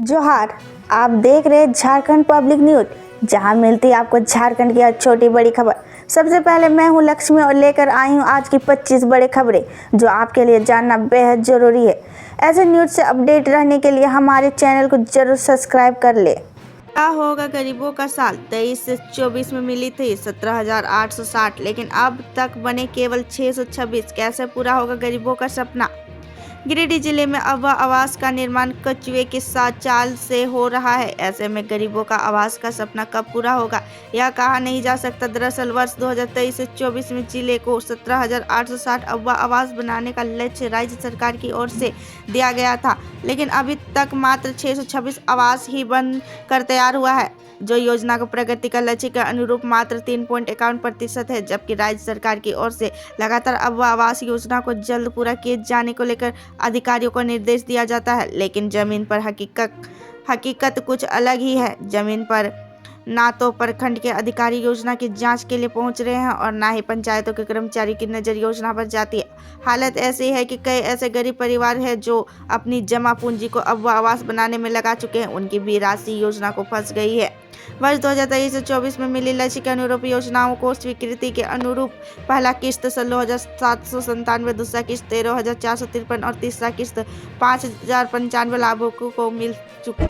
जोहार, आप देख रहे हैं झारखंड पब्लिक न्यूज, जहां मिलती है आपको झारखंड की हर छोटी बड़ी खबर। सबसे पहले मैं हूं लक्ष्मी और लेकर आई हूं आज की 25 बड़ी खबरें जो आपके लिए जानना बेहद जरूरी है। ऐसे न्यूज से अपडेट रहने के लिए हमारे चैनल को जरूर सब्सक्राइब कर ले। क्या होगा गरीबों का साल 23 से 24 में मिली थी 17,860, लेकिन अब तक बने केवल 626। कैसे पूरा होगा गरीबों का सपना? गिरिडीह जिले में अब आवास का निर्माण कछुए के साथ चाल से हो रहा है। ऐसे में गरीबों का आवास का सपना कब पूरा होगा यह कहा नहीं जा सकता। दरअसल वर्ष 2023 से 24 में जिले को 17,860 अगवा आवास बनाने का लक्ष्य राज्य सरकार की ओर से दिया गया था, लेकिन अभी तक मात्र 626 आवास ही बन कर तैयार हुआ है, जो योजना को प्रगति का लक्ष्य के अनुरूप मात्र 3.51% है। जबकि राज्य सरकार की ओर से लगातार अब आवास योजना को जल्द पूरा किए जाने को लेकर अधिकारियों को निर्देश दिया जाता है, लेकिन जमीन पर हकीकत कुछ अलग ही है। जमीन पर ना तो प्रखंड के अधिकारी योजना की जांच के लिए पहुंच रहे हैं और ना ही पंचायतों के कर्मचारी की नजर योजना पर जाती है। हालत ऐसी है कि कई ऐसे गरीब परिवार हैं जो अपनी जमा पूंजी को अब आवास बनाने में लगा चुके हैं, उनकी भी राशि योजना को फंस गई है। वर्ष 2023 से 24 में मिली लक्ष्य के अनुरूप योजनाओं को स्वीकृति के अनुरूप पहला किस्त 16,797, दूसरा किस्त 13,453 और तीसरा किस्त 5,095 लाभुकों को मिल चुका।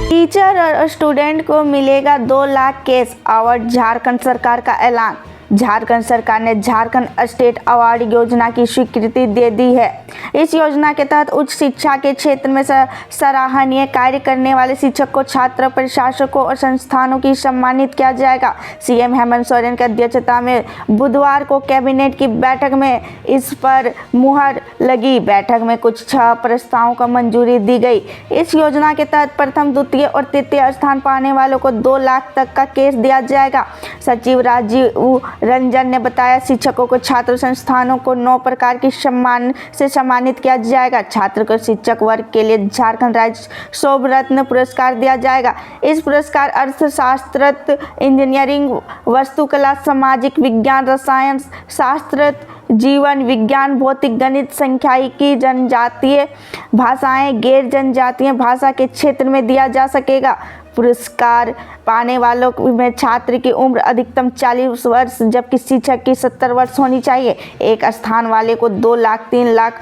टीचर और स्टूडेंट को मिलेगा 2 लाख कैश अवार्ड, झारखंड सरकार का ऐलान। झारखंड सरकार ने झारखंड स्टेट अवार्ड योजना की स्वीकृति दे दी है। इस योजना के तहत उच्च शिक्षा के क्षेत्र में सराहनीय कार्य करने वाले शिक्षकों, छात्र, प्रशासकों और संस्थानों की सम्मानित किया जाएगा। सीएम हेमंत सोरेन की अध्यक्षता में बुधवार को कैबिनेट की बैठक में इस पर मुहर लगी। बैठक में कुछ 6 प्रस्तावों को मंजूरी दी गई। इस योजना के तहत प्रथम, द्वितीय और तृतीय स्थान पाने वालों को 2 लाख तक का कैश दिया जाएगा। सचिव राजीव रंजन ने बताया, शिक्षकों को, छात्र संस्थानों को 9 प्रकार की सम्मान से सम्मानित किया जाएगा। छात्र को शिक्षक वर्ग के लिए झारखंड राज्य शोभ रत्न पुरस्कार दिया जाएगा। इस पुरस्कार अर्थशास्त्र, इंजीनियरिंग, वास्तुकला, सामाजिक विज्ञान, रसायन शास्त्र, जीवन विज्ञान, भौतिक गणित, सांख्यिकी, जनजातीय भाषाएं, गैर जनजातीय भाषा के क्षेत्र में दिया जा सकेगा। पुरस्कार पाने वालों में छात्र की उम्र अधिकतम 40 वर्ष जबकि शिक्षक की 70 वर्ष होनी चाहिए। एक स्थान वाले को 2 लाख, 3 लाख,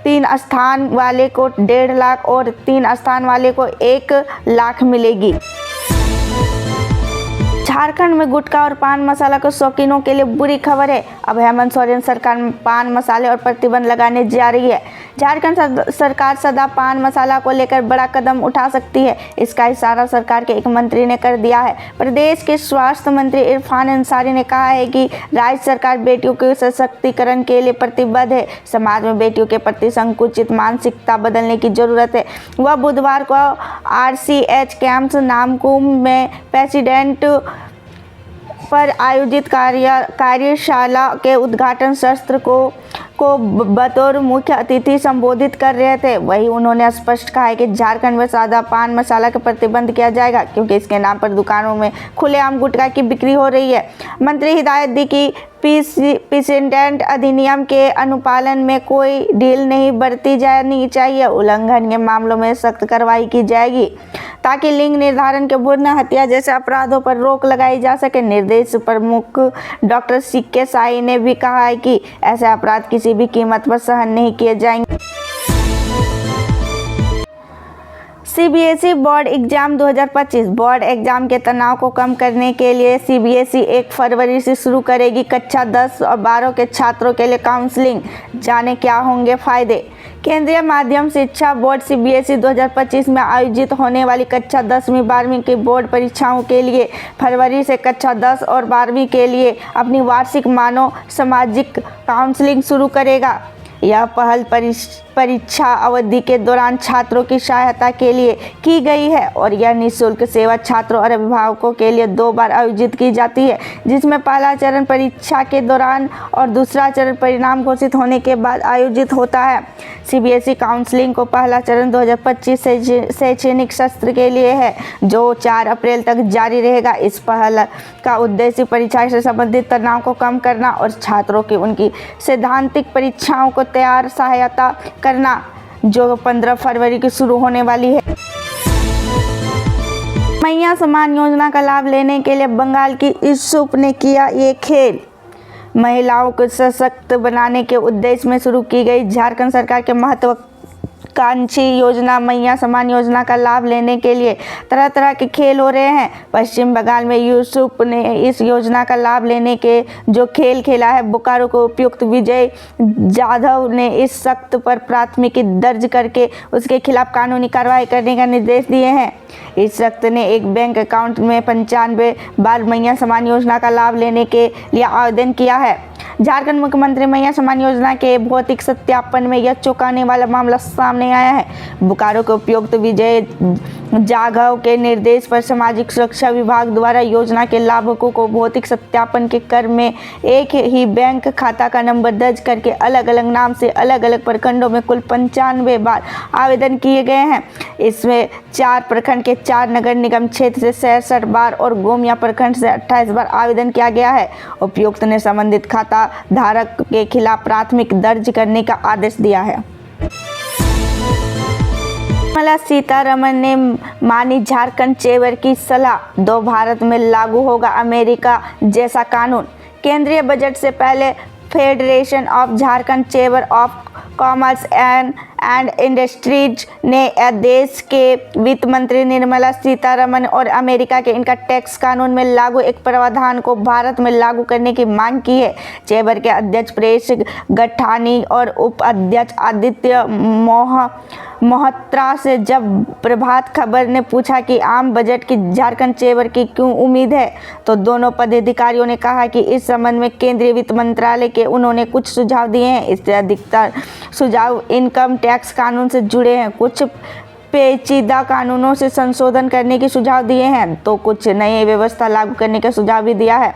3 स्थान वाले को 1.5 लाख और 3 स्थान वाले को 1 लाख मिलेगी। झारखंड में गुटखा और पान मसाला के शौकीनों के लिए बुरी खबर है। अब हेमंत सोरेन सरकार पान मसाले और प्रतिबंध लगाने जा रही है। झारखंड सरकार सदा पान मसाला को लेकर बड़ा कदम उठा सकती है, इसका इशारा सरकार के एक मंत्री ने कर दिया है। प्रदेश के स्वास्थ्य मंत्री इरफान अंसारी ने कहा है कि राज्य सरकार बेटियों के सशक्तिकरण के लिए प्रतिबद्ध है। समाज में बेटियों के प्रति संकुचित मानसिकता बदलने की जरूरत है। वह बुधवार को RCH कैंप्स नामकुम में प्रेसिडेंट पर आयोजित कार्यशाला के उद्घाटन सत्र को बतौर मुख्य अतिथि संबोधित कर रहे थे। वहीं उन्होंने स्पष्ट कहा है कि झारखंड में सादा पान मसाला का प्रतिबंध किया जाएगा, क्योंकि इसके नाम पर दुकानों में खुलेआम गुटखा की बिक्री हो रही है। मंत्री हिदायत दी कि प्रेसिडेंट अधिनियम के अनुपालन में कोई ढील नहीं बरती जानी चाहिए। उल्लंघन के मामलों में सख्त कार्रवाई की जाएगी ताकि लिंग निर्धारण के भ्रूण हत्या जैसे अपराधों पर रोक लगाई जा सके। निर्देश प्रमुख डॉक्टर सीके साई ने भी कहा है कि ऐसे अपराध किसी भी कीमत पर सहन नहीं किए जाएंगे। CBSE board exam 2025। Board exam के तनाव को कम करने के लिए CBSE 1 फरवरी से शुरू करेगी कक्षा 10 और 12 के छात्रों के लिए काउंसलिंग। जाने क्या होंगे फायदे। केंद्रीय माध्यमिक शिक्षा बोर्ड CBSE 2025 में आयोजित होने वाली कक्षा 10वीं 12वीं की बोर्ड परीक्षाओं के लिए फरवरी से कक्षा 10 और 12वीं के लिए अपनी वार्षिक मानव सामाजिक काउंसलिंग शुरू करेगा। यह पहल परीक्षा अवधि के दौरान छात्रों की सहायता के लिए की गई है और यह निःशुल्क सेवा छात्रों और अभिभावकों के लिए 2 बार आयोजित की जाती है, जिसमें पहला चरण परीक्षा के दौरान और दूसरा चरण परिणाम घोषित होने के बाद आयोजित होता है। CBSE काउंसलिंग को पहला चरण 2025 शैक्षणिक सत्र के लिए है, जो 4 अप्रैल तक जारी रहेगा। इस पहल का उद्देश्य परीक्षा से संबंधित तनाव को कम करना और छात्रों की उनकी सैद्धांतिक परीक्षाओं को तैयार सहायता करना। जो 15 फरवरी की शुरू होने वाली है। मैया सम्मान योजना का लाभ लेने के लिए बंगाल की इच्छुक ने किया ये खेल। महिलाओं को सशक्त बनाने के उद्देश्य में शुरू की गई झारखंड सरकार के महत्वाकांक्षी योजना मैया सम्मान योजना का लाभ लेने के लिए तरह तरह के खेल हो रहे हैं। पश्चिम बंगाल में यूसुफ ने इस योजना का लाभ लेने के जो खेल खेला है, बोकारो को उपायुक्त विजय जाधव ने इस शख्स पर प्राथमिकी दर्ज करके उसके खिलाफ कानूनी कार्रवाई करने का निर्देश दिए हैं। इस शख्स ने एक बैंक अकाउंट में 95 बार मैया सम्मान योजना का लाभ लेने के लिए आवेदन किया है। झारखंड मुख्यमंत्री मैया सम्मान योजना के भौतिक सत्यापन में यह चौंकाने वाला मामला सामने आया है। बोकारो के उपायुक्त विजय जाधव के निर्देश पर सामाजिक सुरक्षा विभाग द्वारा योजना के लाभुकों को भौतिक सत्यापन के क्रम में एक ही बैंक खाता का नंबर दर्ज करके अलग अलग नाम से अलग अलग प्रखंडों में कुल 95 बार आवेदन किए गए हैं। इसमें 4 प्रखंड के 4 नगर निगम क्षेत्र से 66 बार और गोमिया प्रखंड से 28 बार आवेदन किया गया है। उपायुक्त ने संबंधित खाता धारक के खिलाफ प्राथमिक दर्ज करने का आदेश दिया है। निर्मला सीतारमण ने मानी झारखंड चेंबर की सलाह, 2 भारत में लागू होगा अमेरिका जैसा कानून। केंद्रीय बजट से पहले federation of Jharkhand chamber of commerce and industries ने देश के वित्त मंत्री निर्मला सीतारमण और अमेरिका के इनका टैक्स कानून में लागू एक प्रावधान को भारत में लागू करने की मांग की है। चेंबर के अध्यक्ष परेश गठानी और उपाध्यक्ष आदित्य मोहत्रा से जब प्रभात खबर ने पूछा कि आम बजट की झारखंड चेंबर की क्यों उम्मीद है, तो दोनों पदाधिकारियों ने कहा कि इस संबंध में केंद्रीय वित्त मंत्रालय के उन्होंने कुछ सुझाव दिए हैं। इससे अधिकतर सुझाव इनकम टैक्स कानून से जुड़े हैं, कुछ पेचीदा कानूनों से संशोधन करने के सुझाव दिए हैं, तो कुछ नई व्यवस्था लागू करने का सुझाव भी दिया है।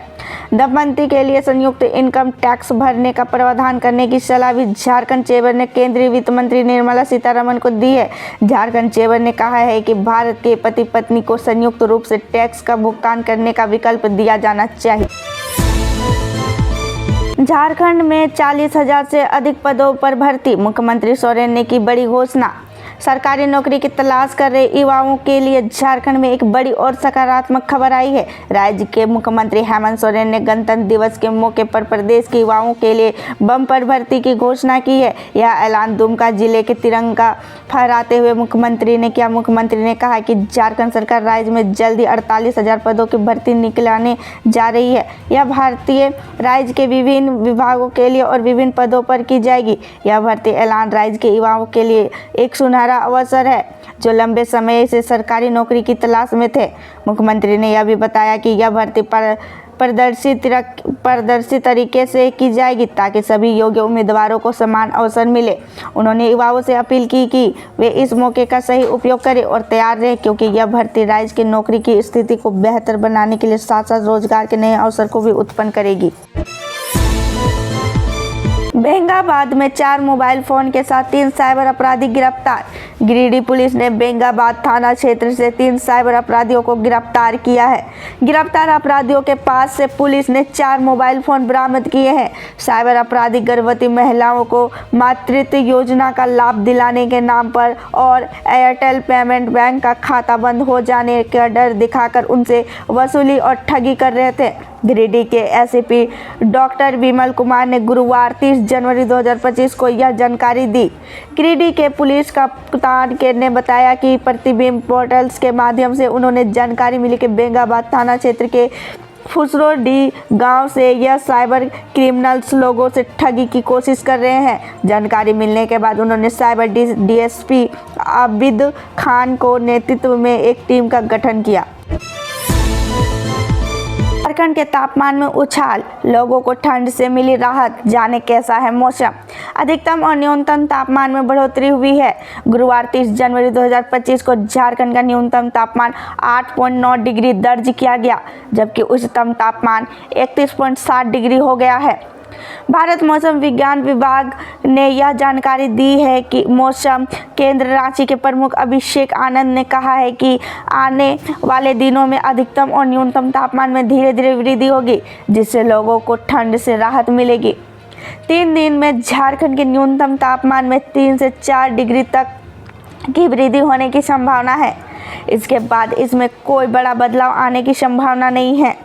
दंपति के लिए संयुक्त इनकम टैक्स भरने का प्रावधान करने की सलाह भी झारखंड चेंबर ने केंद्रीय वित्त मंत्री निर्मला सीतारमण को दी है। झारखंड चेंबर ने कहा है कि भारत के पति पत्नी को संयुक्त रूप से टैक्स का भुगतान करने का विकल्प दिया जाना चाहिए। झारखंड में 40,000 से अधिक पदों पर भर्ती, मुख्यमंत्री सोरेन ने की बड़ी घोषणा। सरकारी नौकरी की तलाश कर रहे युवाओं के लिए झारखंड में एक बड़ी और सकारात्मक खबर आई है। राज्य के मुख्यमंत्री हेमंत सोरेन ने गणतंत्र दिवस के मौके पर प्रदेश के युवाओं के लिए बम्पर भर्ती की घोषणा की है। यह ऐलान दुमका जिले के तिरंगा फहराते हुए मुख्यमंत्री ने किया। मुख्यमंत्री ने कहा कि झारखंड सरकार राज्य में जल्दी 48,000 पदों की भर्ती निकलाने जा रही है। यह भारतीय राज्य के विभिन्न विभागों के लिए और विभिन्न पदों पर की जाएगी। यह भर्ती ऐलान राज्य के युवाओं के लिए एक सुनहरा अवसर है जो लंबे समय से सरकारी नौकरी की तलाश में थे। मुख्यमंत्री ने यह भी बताया कि यह भर्ती पारदर्शी तरीके से की जाएगी ताकि सभी योग्य उम्मीदवारों को समान अवसर मिले। उन्होंने युवाओं से अपील की कि वे इस मौके का सही उपयोग करें और तैयार रहें, क्योंकि यह भर्ती राज्य की नौकरी की स्थिति को बेहतर बनाने के लिए साथ साथ रोजगार के नए अवसर को भी उत्पन्न करेगी। बेंगाबाद में 4 मोबाइल फोन के साथ 3 साइबर अपराधी गिरफ्तार। गिरिडीह पुलिस ने बेंगाबाद थाना क्षेत्र से 3 साइबर अपराधियों को गिरफ्तार किया है। गिरफ्तार अपराधियों के पास से पुलिस ने 4 मोबाइल फोन बरामद किए हैं। साइबर अपराधी गर्भवती महिलाओं को मातृत्व योजना का लाभ दिलाने के नाम पर और एयरटेल पेमेंट बैंक का खाता बंद हो जाने का डर दिखाकर उनसे वसूली और ठगी कर रहे थे। गिरिडीह के एसपी डॉक्टर विमल कुमार ने गुरुवार 30 जनवरी 2025 को यह जानकारी दी। गिरिडीह के पुलिस कप्तान ने बताया कि प्रतिबिंब पोर्टल्स के माध्यम से उन्होंने जानकारी मिली कि बेंगाबाद थाना क्षेत्र के फुसरोडी गांव से यह साइबर क्रिमिनल्स लोगों से ठगी की कोशिश कर रहे हैं। जानकारी मिलने के बाद उन्होंने साइबर डीएसपी आबिद खान को नेतृत्व में एक टीम का गठन किया। झारखंड के तापमान में उछाल, लोगों को ठंड से मिली राहत, जाने कैसा है मौसम। अधिकतम और न्यूनतम तापमान में बढ़ोतरी हुई है। गुरुवार 30 जनवरी 2025 को झारखंड का न्यूनतम तापमान 8.9 डिग्री दर्ज किया गया, जबकि उच्चतम तापमान 31.7 डिग्री हो गया है। भारत मौसम विज्ञान विभाग ने यह जानकारी दी है कि मौसम केंद्र रांची के प्रमुख अभिषेक आनंद ने कहा है कि आने वाले दिनों में अधिकतम और न्यूनतम तापमान में धीरे धीरे वृद्धि होगी, जिससे लोगों को ठंड से राहत मिलेगी। 3 दिन में झारखंड के न्यूनतम तापमान में 3 से 4 डिग्री तक की वृद्धि होने की संभावना है। इसके बाद इसमें कोई बड़ा बदलाव आने की संभावना नहीं है।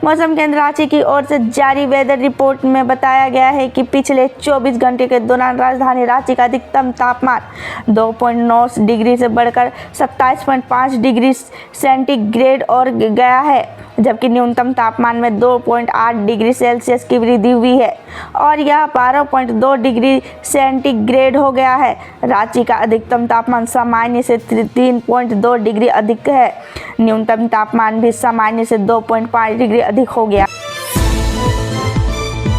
मौसम केंद्र रांची की ओर से जारी वेदर रिपोर्ट में बताया गया है कि पिछले 24 घंटे के दौरान राजधानी रांची का अधिकतम तापमान 2.9 डिग्री से बढ़कर 27.5 डिग्री सेंटीग्रेड और गया है, जबकि न्यूनतम तापमान में 2.8 डिग्री सेल्सियस की वृद्धि हुई है और यह 12.2 डिग्री सेंटीग्रेड हो गया है। रांची का अधिकतम तापमान सामान्य से 3.2 डिग्री अधिक है। न्यूनतम तापमान भी सामान्य से 2.5 डिग्री अधिक हो गया।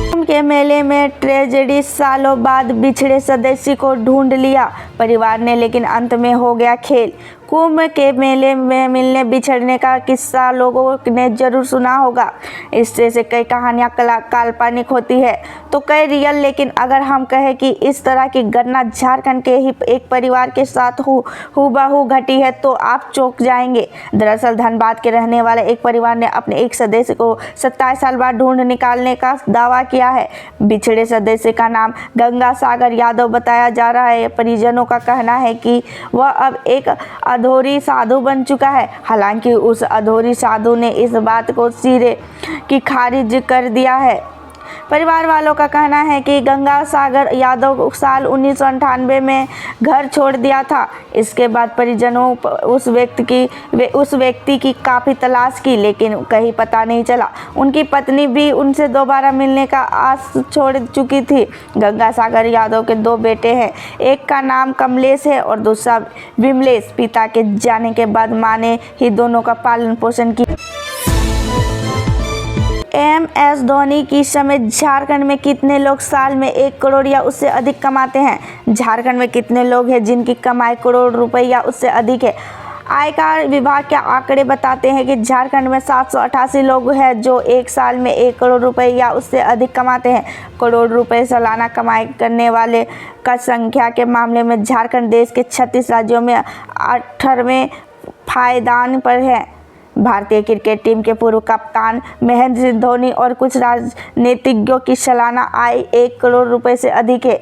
कुंभ के मेले में ट्रेजेडी, सालों बाद बिछड़े सदस्य को ढूंढ लिया परिवार ने, लेकिन अंत में हो गया खेल। कुंभ के मेले में मिलने बिछड़ने का किस्सा लोगों ने जरूर सुना होगा। इससे से कई कहानियां काल्पनिक होती है तो कई रियल, लेकिन अगर हम कहें कि इस तरह की घटना झारखंड के ही एक परिवार के साथ हूबहू घटी है तो आप चौंक जाएंगे। दरअसल धनबाद के रहने वाले एक परिवार ने अपने एक सदस्य को 27 साल बाद ढूंढ निकालने का दावा किया है। बिछड़े सदस्य का नाम गंगा सागर यादव बताया जा रहा है। परिजनों का कहना है कि वह अब एक अधूरी साधु बन चुका है। हालांकि उस अधूरी साधु ने इस बात को सिरे की खारिज कर दिया है। परिवार वालों का कहना है कि गंगा सागर यादव साल 1998 में घर छोड़ दिया था। इसके बाद परिजनों उस व्यक्ति की काफ़ी तलाश की, लेकिन कहीं पता नहीं चला। उनकी पत्नी भी उनसे दोबारा मिलने का आस छोड़ चुकी थी। गंगा सागर यादव के 2 बेटे हैं, एक का नाम कमलेश है और दूसरा विमलेश। पिता के जाने के बाद मां ने ही दोनों का पालन पोषण किया। MS धोनी की समेत झारखंड में कितने लोग साल में 1 करोड़ या उससे अधिक कमाते हैं? झारखंड में कितने लोग हैं जिनकी कमाई करोड़ रुपए या उससे अधिक है? आयकर विभाग के आंकड़े बताते हैं कि झारखंड में 788 लोग हैं जो एक साल में 1 करोड़ रुपए या उससे अधिक कमाते हैं। करोड़ रुपए सालाना कमाई करने वाले का संख्या के मामले में झारखंड देश के 36 राज्यों में 18वें पायदान पर है। भारतीय क्रिकेट टीम के पूर्व कप्तान महेंद्र सिंह धोनी और कुछ राजनीतिज्ञों की सालाना आय 1 करोड़ रुपए से अधिक है।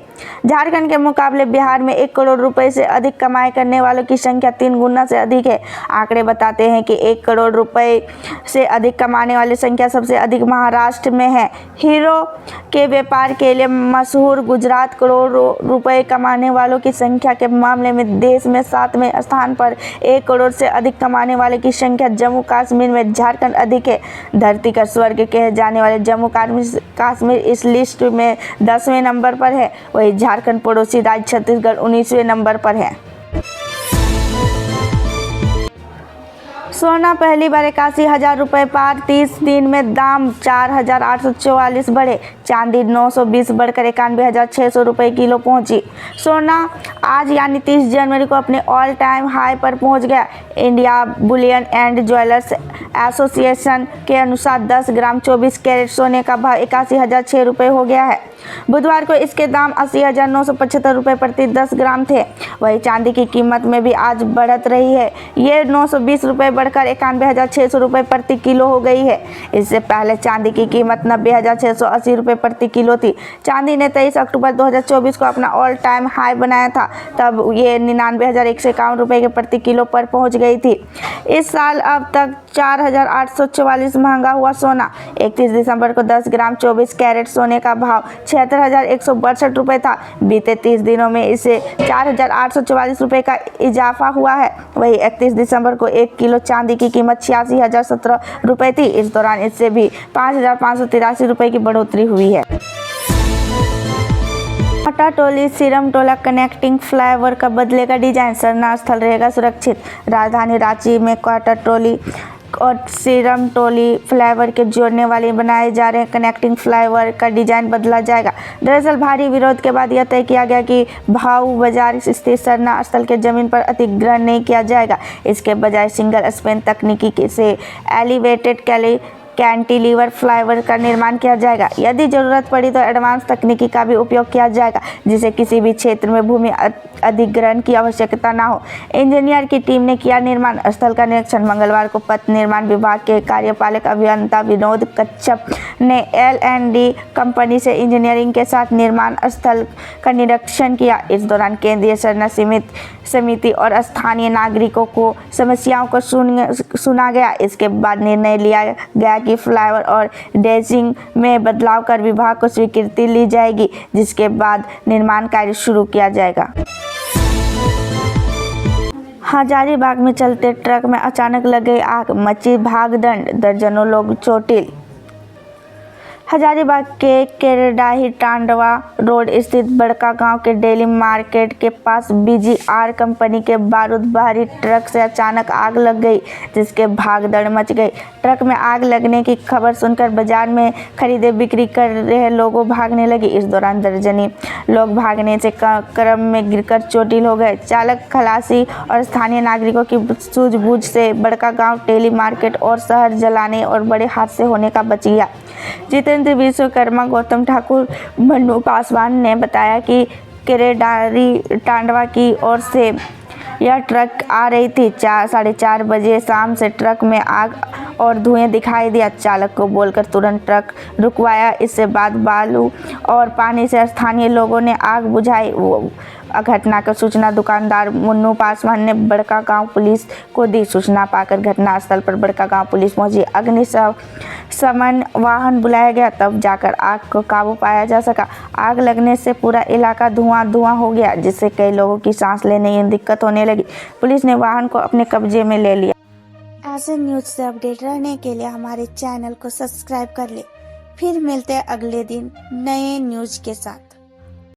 झारखंड के मुकाबले बिहार में 1 करोड़ रुपए से अधिक कमाई करने वालों की संख्या 3 गुना से अधिक है। आंकड़े बताते हैं कि 1 करोड़ रुपए से अधिक कमाने वाली संख्या सबसे अधिक महाराष्ट्र में है। हीरो के व्यापार के लिए मशहूर गुजरात करोड़ रुपए कमाने वालों की संख्या के मामले में देश में 7वें स्थान पर 1 करोड़ से अधिक कमाने वाले की संख्या जम्मू कश्मीर में झारखंड अधिक है। धरती का स्वर्ग कहे जाने वाले जम्मू कश्मीर इस लिस्ट में 10वें नंबर पर है। वही झारखंड पड़ोसी राज्य छत्तीसगढ़ 19वें नंबर पर है। सोना पहली बार 81,000 रुपये पार, 30 दिन में दाम 4,844 बढ़े। चांदी 920 बढ़कर 91,600 रुपये किलो पहुंची। सोना आज यानी 30 जनवरी को अपने ऑल टाइम हाई पर पहुंच गया। India Boolean and jewellers association के अनुसार 10 ग्राम 24 कैरेट सोने का भाव 81,006 रुपये हो गया है। बुधवार को इसके दाम 80,975 रुपये प्रति 10 ग्राम थे। वही चांदी की कीमत में भी आज बढ़त रही है। ये 920 रुपये बढ़कर 91,600 रुपये प्रति किलो हो गई है। इससे पहले चांदी की कीमत 90,680 रुपये प्रति किलो थी। चांदी ने 23 अक्टूबर 2024 को अपना ऑल टाइम हाई बनाया था, तब ये 99,151 रुपये के प्रति किलो पर पहुंच गई थी। इस साल अब तक 4,844 महंगा हुआ सोना। 31 दिसंबर को 10 ग्राम 24 कैरेट सोने का भाव 76,162 रुपये था। बीते 30 दिनों में इसे 4,844 रुपये का इजाफा हुआ है। वही 31 दिसंबर को 1 किलो चांदी की कीमत 86,017 रुपये थी। इस दौरान इससे भी 5,583 रुपये की बढ़ोतरी हुई है। टाटाटोली सीरम टोला कनेक्टिंग फ्लाईओवर का बदलेगा डिजाइन, सरना स्थल रहेगा सुरक्षित। राजधानी रांची में टाटाटोली और सीरम टोली फ्लाईओवर के जोड़ने वाले बनाए जा रहे कनेक्टिंग फ्लाईओवर का डिजाइन बदला जाएगा। दरअसल भारी विरोध के बाद यह तय किया गया कि भाऊ बाजार स्थित सरना स्थल के जमीन पर अतिक्रमण नहीं किया जाएगा। इसके बजाय सिंगल स्पैन तकनीकी से एलिवेटेड कैंटिलीवर फ्लाईओवर का निर्माण किया जाएगा। यदि जरूरत पड़ी तो एडवांस तकनीकी का भी उपयोग किया जाएगा, जिससे किसी भी क्षेत्र में भूमि अधिग्रहण की आवश्यकता न हो। इंजीनियर की टीम ने किया निर्माण स्थल का निरीक्षण। मंगलवार को पथ निर्माण विभाग के कार्यपालक अभियंता विनोद कच्छप ने L&D कंपनी से इंजीनियरिंग के साथ निर्माण स्थल का निरीक्षण किया। इस दौरान केंद्रीय सरना समिति और स्थानीय नागरिकों को समस्याओं को सुना गया। इसके बाद निर्णय लिया गया कि फ्लाईओवर और ड्रेजिंग में बदलाव कर विभाग को स्वीकृति ली जाएगी, जिसके बाद निर्माण कार्य शुरू किया जाएगा। हजारीबाग में चलते ट्रक में अचानक लग गई आग, मची भागदड़, दर्जनों लोग चोटिल। हजारीबाग के केरडाही टांडवा रोड स्थित बड़का गांव के डेली मार्केट के पास BGR कंपनी के बारूद भरी ट्रक से अचानक आग लग गई, जिसके भागदड़ मच गई। ट्रक में आग लगने की खबर सुनकर बाजार में खरीदे बिक्री कर रहे लोगों भागने लगे। इस दौरान दर्जनी लोग भागने से क्रम में गिरकर चोटिल हो गए। चालक, खलासी और स्थानीय नागरिकों की सूझबूझ से बड़का गाँव डेली मार्केट और शहर जलाने और बड़े हादसे होने का बच गया। जितेंद्र विश्वकर्मा, गौतम ठाकुर, मन्नू पासवान ने बताया कि केरेडारी टांडवा की ओर से यह ट्रक आ रही थी। 4:30 बजे शाम से ट्रक में आग और धुएं दिखाई दिया। चालक को बोलकर तुरंत ट्रक रुकवाया। इसके बाद बालू और पानी से स्थानीय लोगों ने आग बुझाई। घटना की सूचना दुकानदार मुन्नू पासवान ने बड़का गांव पुलिस को दी। सूचना पाकर घटनास्थल पर बड़का गांव पुलिस पहुंची। अग्निशमन वाहन बुलाया गया, तब जाकर आग को काबू पाया जा सका। आग लगने से पूरा इलाका धुआं हो गया, जिससे कई लोगों की सांस लेने में दिक्कत होने लगी। पुलिस ने वाहन को अपने कब्जे में ले लिया। ऐसे न्यूज से अपडेट रहने के लिए हमारे चैनल को सब्सक्राइब कर ले। फिर मिलते हैं अगले दिन नए न्यूज के साथ।